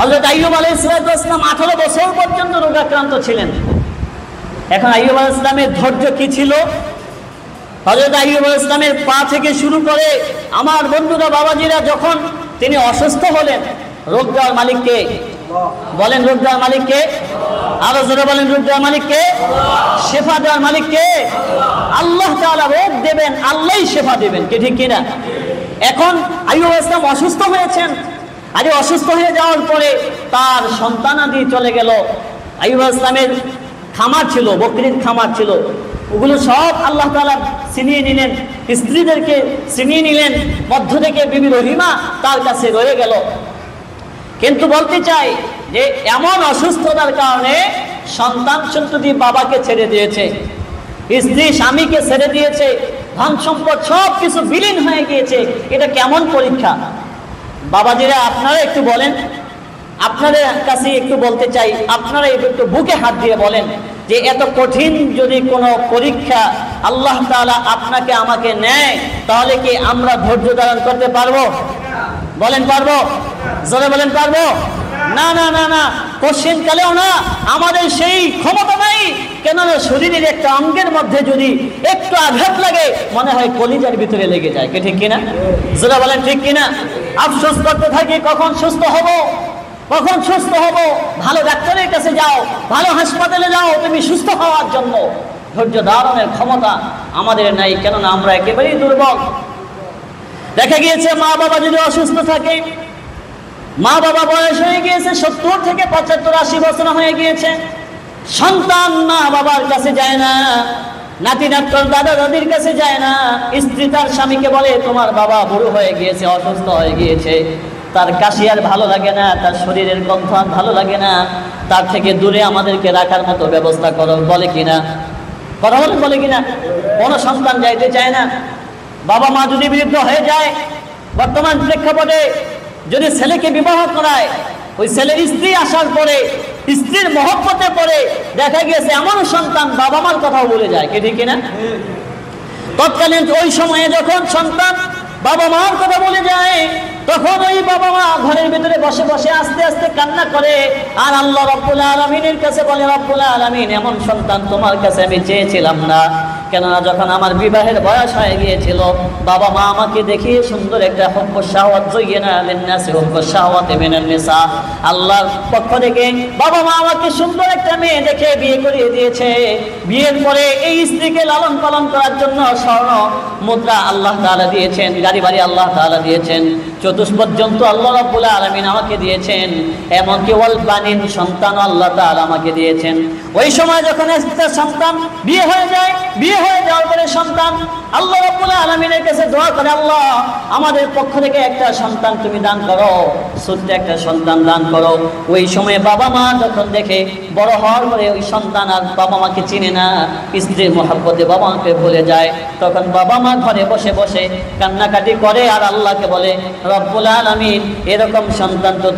হযরত আইয়ুব আলাইহিস সালাম 18 বছর পর্যন্ত রোগাক্রান্ত ছিলেন। এখন আইয়ুব আলাইহিস সালামের ধৈর্য কি ছিল? হযরত আইয়ুব আলাইহিস সালামের পা থেকে শুরু করে আমার বন্ধুরা, বাবাজিরা, যখন তিনি অসুস্থ হলেন, রোগ দেওয়ার মালিক কে? বলেন, রোগ দেওয়ার মালিক কে? আরো জোরে বলেন, রোগ দেওয়ার মালিক কে? শেফা দেওয়ার মালিক কে? আল্লাহ তাআলা রোগ দেবেন, আল্লাহই শেফা দেবেন, কি ঠিক কিনা? এখন আইয়ুব আলাইহিস সালাম অসুস্থ হয়েছেন। আর অসুস্থ হয়ে যাওয়ার পরে তার সন্তানাদি চলে গেল। আইয়ুব আলাইহিস সালামের খামার ছিল, বকরির খামার ছিল, ওগুলো সব আল্লাহ তাআলা ছিনিয়ে নিলেন, স্ত্রীদেরকে ছিনিয়ে নিলেন। মধ্য থেকে বিবি রহিমা তার কাছে রয়ে গেল। কিন্তু বলতে চাই যে এমন অসুস্থতার কারণে সন্তান সন্ততি বাবাকে ছেড়ে দিয়েছে, স্ত্রী স্বামীকে ছেড়ে দিয়েছে, ধন সম্পদ সব কিছু বিলীন হয়ে গিয়েছে। এটা কেমন পরীক্ষা? বাবাজিরা, আপনারা একটু বলেন, আপনাদের কাছে একটু বলতে চাই, আপনারা একটু বুকে হাত দিয়ে বলেন যে এত কঠিন যদি কোনো পরীক্ষা আল্লাহ তাআলা আপনাকে আমাকে নেয়, তাহলে কি আমরা ধৈর্য ধারণ করতে পারবো? বলেন, পারবো? জোরে বলেন, পারবো? না না না না, কোশ্চেন কালেও না, আমাদের সেই ক্ষমতা নাই। কেননা শরীরের একটা অঙ্গের মধ্যে যদি একটু আঘাত লাগে, মনে হয় কলিজার ভিতরে লেগে যায়, কি ঠিক কিনা? জোরে বলেন, ঠিক কিনা? আফসোস করতে থাকি, কখন সুস্থ হব, কখন সুস্থ হব। ভালো ডাক্তারের কাছে যাও, ভালো হাসপাতালে যাও তুমি সুস্থ হওয়ার জন্য। ধৈর্য ধারণের ক্ষমতা আমাদের নাই, কেননা আমরা একেবারেই দুর্বল। দেখা গিয়েছে মা বাবা যদি অসুস্থ থাকে, মা বাবা বয়স হয়ে গিয়েছে 70 থেকে 75, 80 বছর হয়ে গিয়েছে, সন্তান মা বাবার কাছে যায় না, নাতি নাতর দাদা দাদির কাছে যায় না। স্ত্রী তার স্বামীকে বলে, তোমার বাবা বুড়ো হয়ে গিয়েছে, অসুস্থ হয়ে গিয়েছে, তার কাশি আর ভালো লাগে না, তার শরীরের গন্ধ আর ভালো লাগে না, তার থেকে দূরে আমাদেরকে রাখার মতো ব্যবস্থা করো। বলে কিনা? কথা বলে, বলে কিনা? কোনো সন্তান যাইতে চায় না। বাবা মা যদি বিরুদ্ধ হয়ে যায়, বর্তমান প্রেক্ষাপটে যদি ছেলেকে বিবাহ করায়, ওই ছেলের স্ত্রী আসার পরে, স্ত্রীর মহব্বতে পড়ে দেখা গিয়েছে এমন সন্তান বাবা মার কথাও বলে যায়, কি ঠিক কিনা? তৎকালীন ওই সময়ে যখন সন্তান বাবা মার কথা বলে যায়, তখন ওই বাবা মা ঘরের ভিতরে বসে বসে আস্তে আস্তে কান্না করে, আর আল্লাহ রাব্বুল আলামিনের কাছে বলে, রাব্বুল আলামিন, এমন সন্তান তোমার কাছে আমি চেয়েছিলাম না। কেননা যখন আমার বিবাহের বয়স হয়ে গিয়েছিল, বাবা মা আমাকে দেখিয়ে সুন্দর একটা হুব্বু শাহওয়াত যায়্যানা লিন-নাসি হুব্বু শাহওয়াতি মিনান নিসা, আল্লাহর পক্ষ থেকে বাবা মা আমাকে সুন্দর একটা মেয়ে দেখে বিয়ে করিয়ে দিয়েছে। বিয়ের পরে এই স্ত্রীকে লালন পালন করার জন্য স্বর্ণ মুদ্রা আল্লাহ তাআলা দিয়েছেন, গাড়ি বাড়ি আল্লাহ তাআলা দিয়েছেন, চতুষ্পর্যন্ত আল্লাহ রাব্বুল আলামিন আমাকে দিয়েছেন, এমনকি ওয়াল বানিন, সন্তান আল্লাহ তাআলা আমাকে দিয়েছেন। ওই সময় যখন একটা সন্তান বিয়ে হয়ে যায়, বিয়ে হয়ে যাওয়ার পরে সন্তান আল্লাহ রাব্বুল আলামিনের কাছে দোয়া করে, আল্লাহ আমাদের পক্ষ থেকে একটা সন্তান তুমি দান করো, ছোট্ট একটা সন্তান দান করো। ওই সময় বাবা মা যখন দেখে বড় হওয়ার পরে ওই সন্তান আর বাবা মাকে চিনে না, স্ত্রীর মহব্বতে বাবা মাকে ভুলে যায়, তখন বাবা মা ঘরে বসে বসে কান্নাকাটি করে আর আল্লাহকে বলে, রব্বুল আলামিন, এরকম সন্তান তো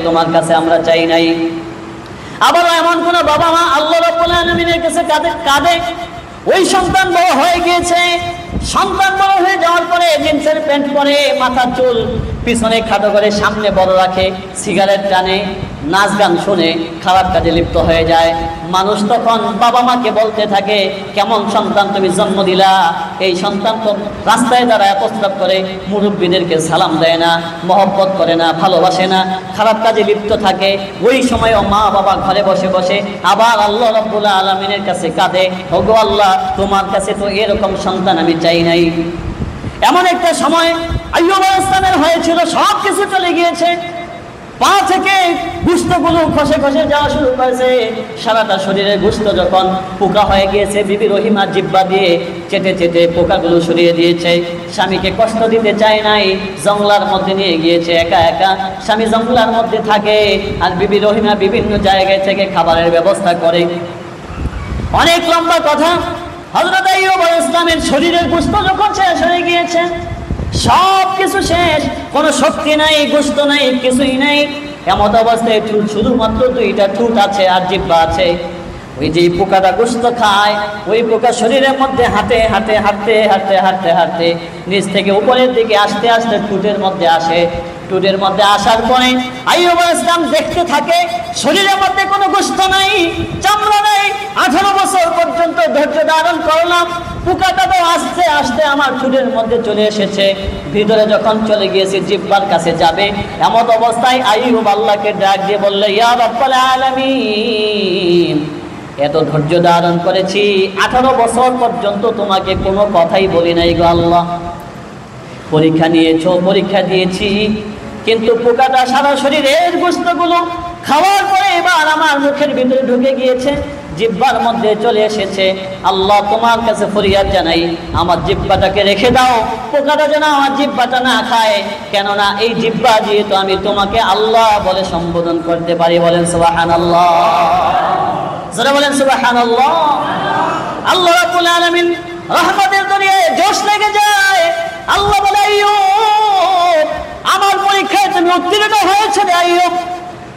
তোমার কাছে আমরা চাই নাই। আবার এমন কোন বাবা মা আল্লাহ রাব্বুল আলামিনের কাছে কাঁদে, ওই সন্তান বড় হয়ে গিয়েছে, সন্তান বড় হয়ে যাওয়ার পরে জিন্সের প্যান্ট পরে, মাথার চুল পিছনে খাটো করে সামনে বড় রাখে, সিগারেট টানে, নাচ গান শুনে খারাপ কাজে লিপ্ত হয়ে যায়। মানুষ তখন বাবা মাকে বলতে থাকে, কেমন সন্তান তুমি জন্ম দিলা, এই সন্তান তো রাস্তায় দাঁড়ায় প্রস্তাব করে, মুরব্বীদেরকে সালাম দেয় না, মহব্বত করে না, ভালোবাসে না, খারাপ কাজে লিপ্ত থাকে। ওই সময়ও মা বাবা ঘরে বসে বসে আবার আল্লাহ রাব্বুল আলামিনের কাছে কাঁদে, ওগো আল্লাহ, তোমার কাছে তো এরকম সন্তান আমি চাই নাই। এমন একটা সময় আইয়ুব আলাইহিস সালামের হয়েছিল, সব কিছু চলে গিয়েছে, পা থেকে গোশতগুলো খসে খসে যাওয়া শুরু করেছে, সারাটা শরীরে গোশত যখন পোকা হয়ে গিয়েছে, বিবি রহিমা জিহ্বা দিয়ে চেটে চেটে পোকাগুলো সরিয়ে দিয়েছে। স্বামীকে কষ্ট দিতে চায় নাই, জঙ্গলার মধ্যে নিয়ে গিয়েছে একা একা। স্বামী জঙ্গলার মধ্যে থাকে আর বিবি রহিমা বিভিন্ন জায়গায় থেকে খাবারের ব্যবস্থা করে। অনেক লম্বা কথা। হযরত আইয়ুব আলাইহিস সালামের শরীরের গোশত যখন শেষ হয়ে গিয়েছে, সব কিছু শেষ, কোনো শক্তি নাই, গোশত নাই, কিছুই নাই। এমন অবস্থায় শুধুমাত্র 2টা ঠোঁট আছে আর জিহ্বা আছে। ওই যে পোকাটা গোশত খায়, ওই পোকা শরীরের মধ্যে হাঁটে হাঁটে হাঁটতে হাঁটতে হাঁটতে হাঁটতে নিচ থেকে উপরের দিকে আস্তে আস্তে টুটের মধ্যে আসে। টুটের মধ্যে আসার পরে আইয়ুব আলাইহিস সালাম দেখতে থাকে শরীরের মধ্যে কোনো গোশত নাই, চামড়া নাই। 18 বছর পর্যন্ত ধৈর্য ধারণ করলাম, পোকাটা তো আস্তে আস্তে আমার টুটের মধ্যে চলে এসেছে। ভিতরে যখন চলে গিয়েছে, জিহ্বার কাছে যাবে, এমন অবস্থায় আইয়ুব আল্লাহকে ডাক দিয়ে বললে, ইয়া রাব্বাল আলামিন, এত ধৈর্য ধারণ করেছি, 18 বছর পর্যন্ত তোমাকে কোনো কথাই বলি নাই গো আল্লাহ। পরীক্ষা নিয়েছো, পরীক্ষা দিয়েছি, কিন্তু পোকাটা সারা শরীরের গোশতগুলো খাওয়ার পরে এবার আমার মুখের ভিতরে ঢুকে গিয়েছে, জিহ্বার মধ্যে চলে এসেছে। আল্লাহ, তোমার কাছে ফরিয়াদ জানাই, আমার জিহ্বাটাকে রেখে দাও, পোকাটা যেন আমার জিহ্বাটা না খায়। কেননা এই জিহ্বা দিয়ে তো আমি তোমাকে আল্লাহ বলে সম্বোধন করতে পারি। বলেন সুবহানাল্লাহ, যারা বলেন সুবহানাল্লাহ। আল্লাহ রাব্বুল আলামিন রহমতের দুনিয়ায় জোশ লেগে যায়। আল্লাহ বলে, আইয়ুব, আমার পরীক্ষায় তুমি উত্তীর্ণ হয়েছে রে আইয়ুব,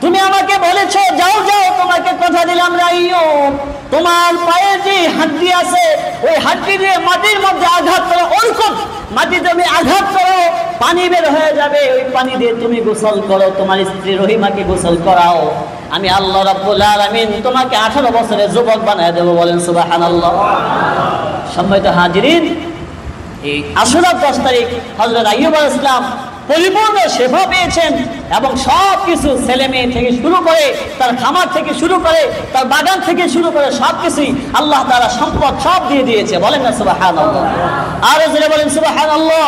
তুমি আমাকে বলেছো যাও যাও, তোমাকে কথা দিলাম রে আইয়ুব, তোমার পায়ে যে হাড্ডি আছে ওই হাড্ডি দিয়ে মাটির মধ্যে আঘাত করো, ওরকম মাটি তুমি আঘাত করো, পানি বের হয়ে যাবে, ওই পানি দিয়ে তুমি গোসল করো, তোমার স্ত্রী রহিমাকে গোসল করাও, আমি আল্লাহ রাব্বুল আলামিন তোমাকে 18 বছরের যুবক বানায় দেবো। বলেন সুবহানাল্লাহ। সম্মানিত হাজিরিন, এই আশুরার 10 তারিখ হযরত আইয়ুব আলাইহিস সালাম পরিপূর্ণ শেফা পেয়েছেন এবং সব কিছু ছেলে মেয়ে থেকে শুরু করে, তার খামার থেকে শুরু করে, তার বাগান থেকে শুরু করে সব কিছুই আল্লাহ তাআলা সম্পদ সব দিয়ে দিয়েছে। বলেন না সুবহানাল্লাহ। আর জোরে বলেন সুবহানাল্লাহ।